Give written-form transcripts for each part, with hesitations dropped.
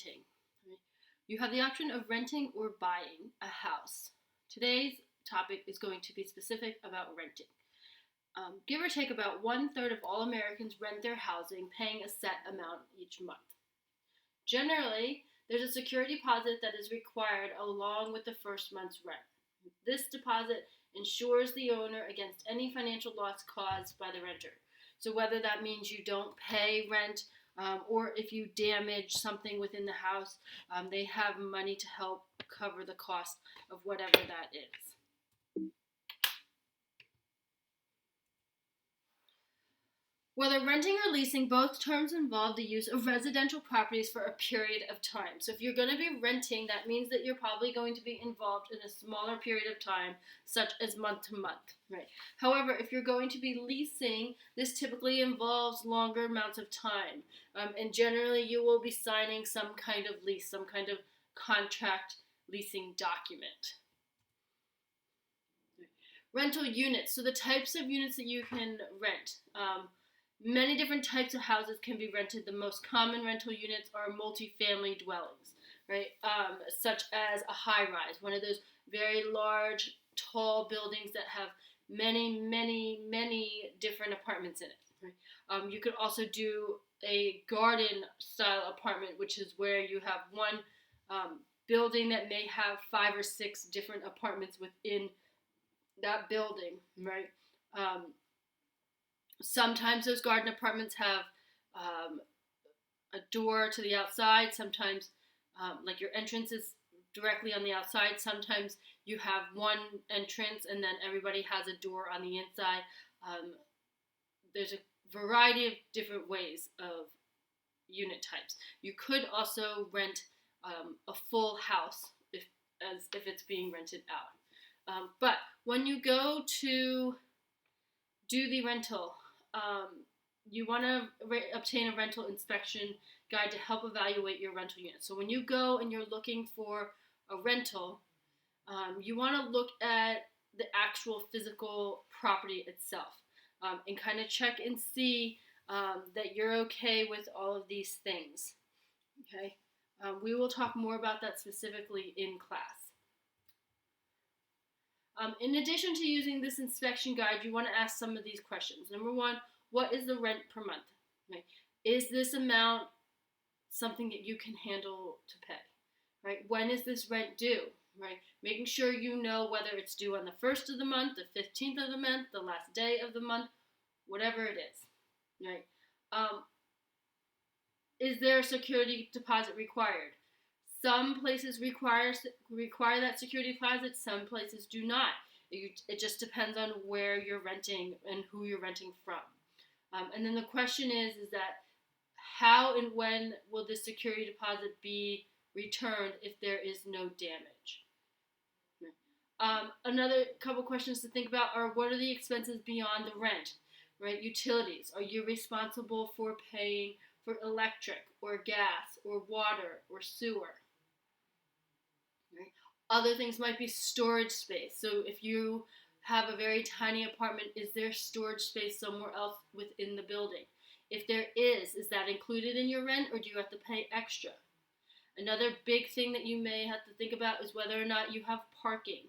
renting. Right? You have the option of renting or buying a house. Today's topic is going to be specific about renting. Give or take, about 1/3 of all Americans rent their housing, paying a set amount each month. Generally, there's a security deposit that is required along with the first month's rent. This deposit ensures the owner against any financial loss caused by the renter. So, whether that means you don't pay rent or if you damage something within the house, they have money to help cover the cost of whatever that is. Whether renting or leasing, both terms involve the use of residential properties for a period of time. So if you're going to be renting, that means that you're probably going to be involved in a smaller period of time, such as month to month, right? However, if you're going to be leasing, this typically involves longer amounts of time. And generally, you will be signing some kind of lease, some kind of contract leasing document. Rental units. So the types of units that you can rent. Many different types of houses can be rented. The most common rental units are multifamily dwellings, right? Such as a high-rise, one of those very large, tall buildings that have many, many, many different apartments in it. Right? You could also do a garden-style apartment, which is where you have one building that may have 5 or 6 different apartments within that building, right? Sometimes those garden apartments have a door to the outside. Sometimes, like your entrance is directly on the outside. Sometimes you have one entrance and then everybody has a door on the inside. There's a variety of different ways of unit types. You could also rent a full house if it's being rented out. But when you go to do the rental, you want to obtain a rental inspection guide to help evaluate your rental unit. So when you go and you're looking for a rental, you want to look at the actual physical property itself and kind of check and see that you're okay with all of these things. Okay, we will talk more about that specifically in class. In addition to using this inspection guide, you want to ask some of these questions. Number one, what is the rent per month? Right? Is this amount something that you can handle to pay? Right? When is this rent due? Right? Making sure you know whether it's due on the 1st of the month, the 15th of the month, the last day of the month, whatever it is. Right? Is there a security deposit required? Some places require that security deposit. Some places do not. It just depends on where you're renting and who you're renting from. And then the question is that how and when will this security deposit be returned if there is no damage? Another couple questions to think about are, what are the expenses beyond the rent? Right? Utilities. Are you responsible for paying for electric or gas or water or sewer? Right? Other things might be storage space. So if you have a very tiny apartment, is there storage space somewhere else within the building? If there is that included in your rent, or do you have to pay extra? Another big thing that you may have to think about is whether or not you have parking.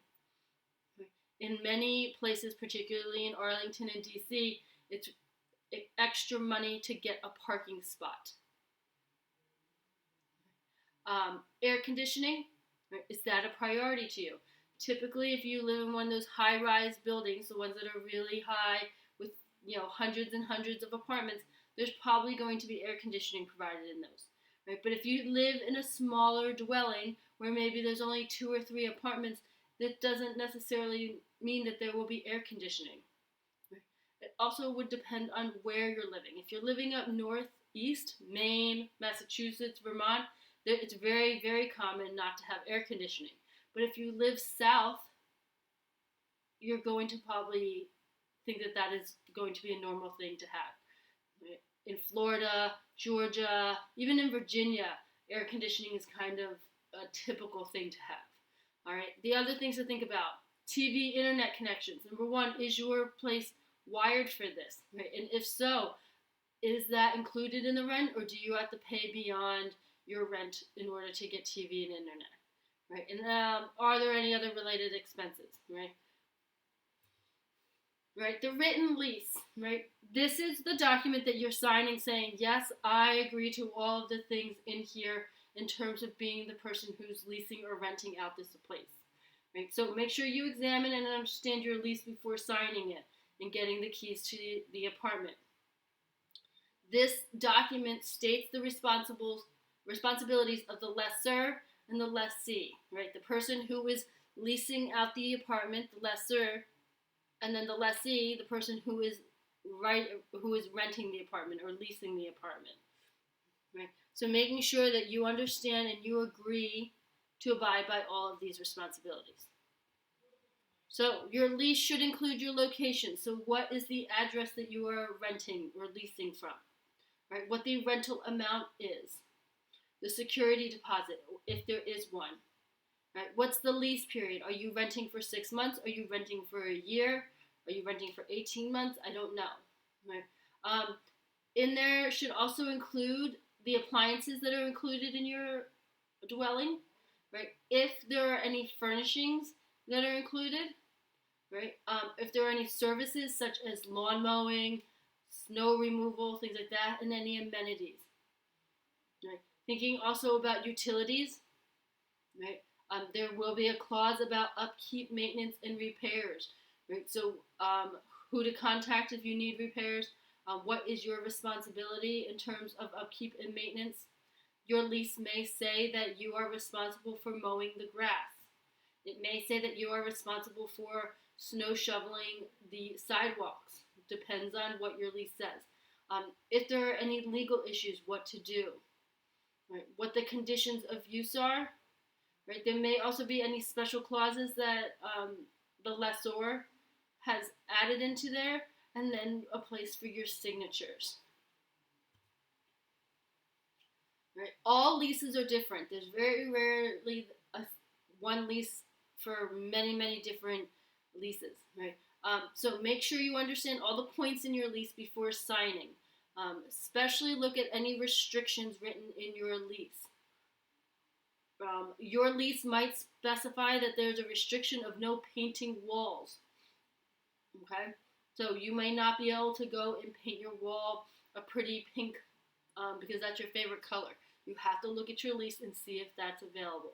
In many places, particularly in Arlington and DC, it's extra money to get a parking spot. Air conditioning. Is that a priority to you? Typically, if you live in one of those high-rise buildings, the ones that are really high with hundreds and hundreds of apartments, there's probably going to be air conditioning provided in those. Right? But if you live in a smaller dwelling where maybe there's only 2 or 3 apartments, that doesn't necessarily mean that there will be air conditioning. Right? It also would depend on where you're living. If you're living up northeast, Maine, Massachusetts, Vermont, it's very, very common not to have air conditioning. But if you live south, you're going to probably think that is going to be a normal thing to have. Right? In Florida, Georgia, even in Virginia, air conditioning is kind of a typical thing to have. All right. The other things to think about: TV, internet connections. Number one, is your place wired for this? Right? And if so, is that included in the rent, or do you have to pay beyond your rent in order to get TV and internet, right? And are there any other related expenses, right? Right, the written lease, right? This is the document that you're signing saying, yes, I agree to all of the things in here in terms of being the person who's leasing or renting out this place, right? So make sure you examine and understand your lease before signing it and getting the keys to the apartment. This document states the responsibilities of the lessor and the lessee, right? The person who is leasing out the apartment, the lessor, and then the lessee, the person who is renting the apartment or leasing the apartment. Right? So making sure that you understand and you agree to abide by all of these responsibilities. So your lease should include your location. So what is the address that you are renting or leasing from? Right? What the rental amount is. The security deposit, if there is one. Right? What's the lease period? Are you renting for 6 months? Are you renting for a year? Are you renting for 18 months? I don't know. Right? In there should also include the appliances that are included in your dwelling. Right? If there are any furnishings that are included. Right? If there are any services such as lawn mowing, snow removal, things like that, and any amenities. Right? Thinking also about utilities. Right? There will be a clause about upkeep, maintenance, and repairs. Right? So, who to contact if you need repairs? What is your responsibility in terms of upkeep and maintenance? Your lease may say that you are responsible for mowing the grass. It may say that you are responsible for snow shoveling the sidewalks. It depends on what your lease says. If there are any legal issues, what to do. Right? What the conditions of use are. Right? There may also be any special clauses that the lessor has added into there, and then a place for your signatures. Right? All leases are different. There's very rarely one lease for many, many different leases. Right? So make sure you understand all the points in your lease before signing. Especially look at any restrictions written in your lease. Your lease might specify that there's a restriction of no painting walls. Okay? So you may not be able to go and paint your wall a pretty pink because that's your favorite color. You have to look at your lease and see if that's available.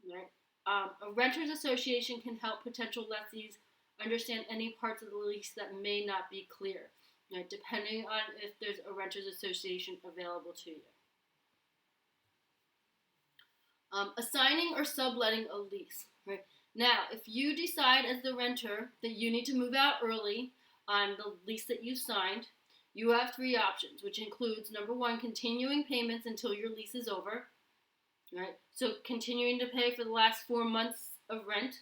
Right? A renters association can help potential lessees understand any parts of the lease that may not be clear, right, depending on if there's a renters association available to you. Assigning or subletting a lease. Right? Now, if you decide as the renter that you need to move out early on the lease that you signed, you have 3 options, which includes, number 1, continuing payments until your lease is over. Right? So continuing to pay for the last 4 months of rent.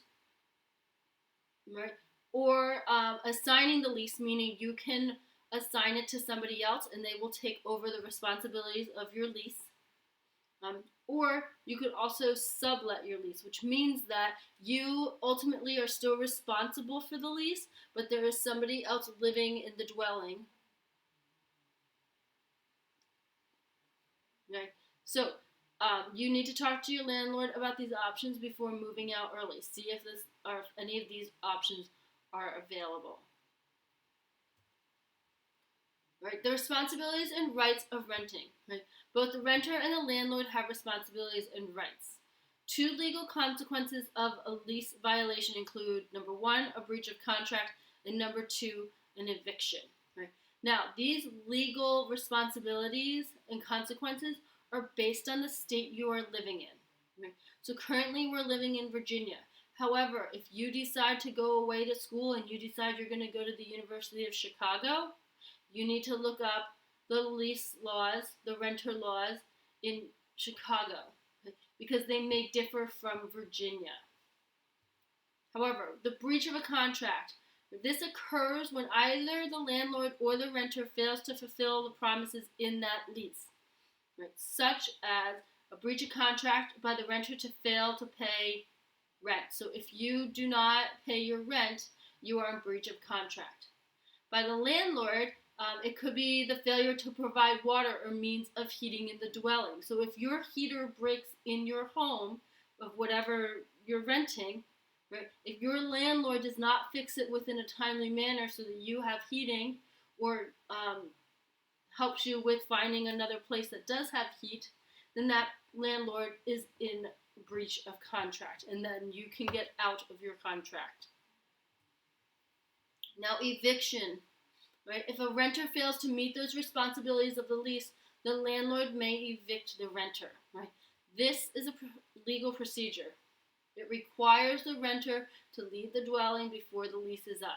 Right? Or assigning the lease, meaning you can assign it to somebody else and they will take over the responsibilities of your lease. Or you could also sublet your lease, which means that you ultimately are still responsible for the lease, but there is somebody else living in the dwelling. Okay? So you need to talk to your landlord about these options before moving out early. See if any of these options are available. Right? The responsibilities and rights of renting. Right? Both the renter and the landlord have responsibilities and rights. 2 legal consequences of a lease violation include, number 1, a breach of contract, and number 2, an eviction. Right? Now, these legal responsibilities and consequences are based on the state you are living in. Right? So currently we're living in Virginia. However, if you decide to go away to school and you decide you're going to go to the University of Chicago, you need to look up the lease laws, the renter laws in Chicago, because they may differ from Virginia. However, the breach of a contract, this occurs when either the landlord or the renter fails to fulfill the promises in that lease, right? Such as a breach of contract by the renter to fail to pay rent. So if you do not pay your rent, you are in breach of contract. By the landlord It could be the failure to provide water or means of heating in the dwelling. So if your heater breaks in your home, of whatever you're renting, right? If your landlord does not fix it within a timely manner so that you have heating, or helps you with finding another place that does have heat, then that landlord is in breach of contract, and then you can get out of your contract. Now, eviction, right? If a renter fails to meet those responsibilities of the lease, the landlord may evict the renter, right? This is a legal procedure. It requires the renter to leave the dwelling before the lease is up.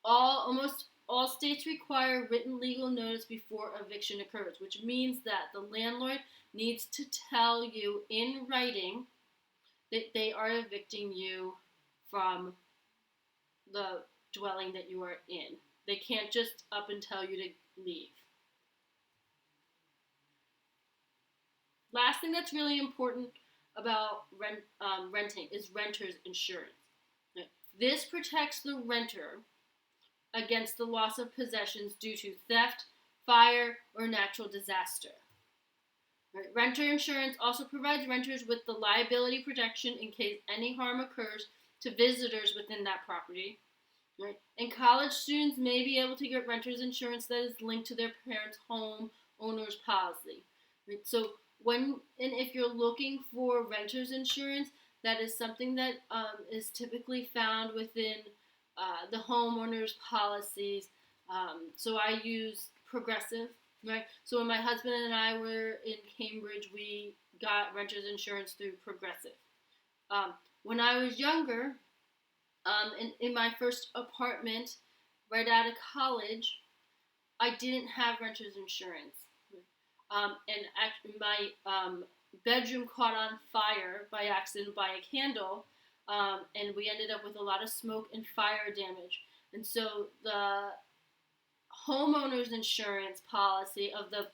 Almost all states require written legal notice before eviction occurs, which means that the landlord needs to tell you in writing that they are evicting you from the dwelling that you are in. They can't just up and tell you to leave. Last thing that's really important about renting is renter's insurance. This protects the renter against the loss of possessions due to theft, fire, or natural disaster. Renter insurance also provides renters with the liability protection in case any harm occurs to visitors within that property. Right? And college students may be able to get renters insurance that is linked to their parents' home owner's policy. Right? So when and if you're looking for renters insurance, that is something that is typically found within the homeowner's policies. So I use Progressive, right? So when my husband and I were in Cambridge, we got renters insurance through Progressive. When I was younger, in my first apartment, right out of college, I didn't have renters insurance. And actually my bedroom caught on fire by accident by a candle, and we ended up with a lot of smoke and fire damage. And so the homeowner's insurance policy of the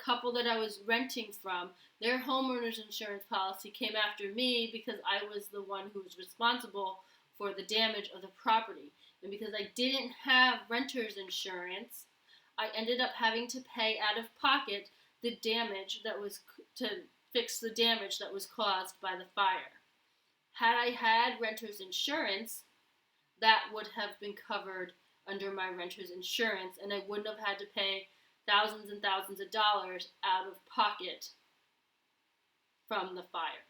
couple that I was renting from, their homeowner's insurance policy came after me because I was the one who was responsible for the damage of the property. And because I didn't have renter's insurance, I ended up having to pay out of pocket the damage that was to fix the damage that was caused by the fire. Had I had renter's insurance, that would have been covered under my renter's insurance, and I wouldn't have had to pay thousands and thousands of dollars out of pocket from the fire.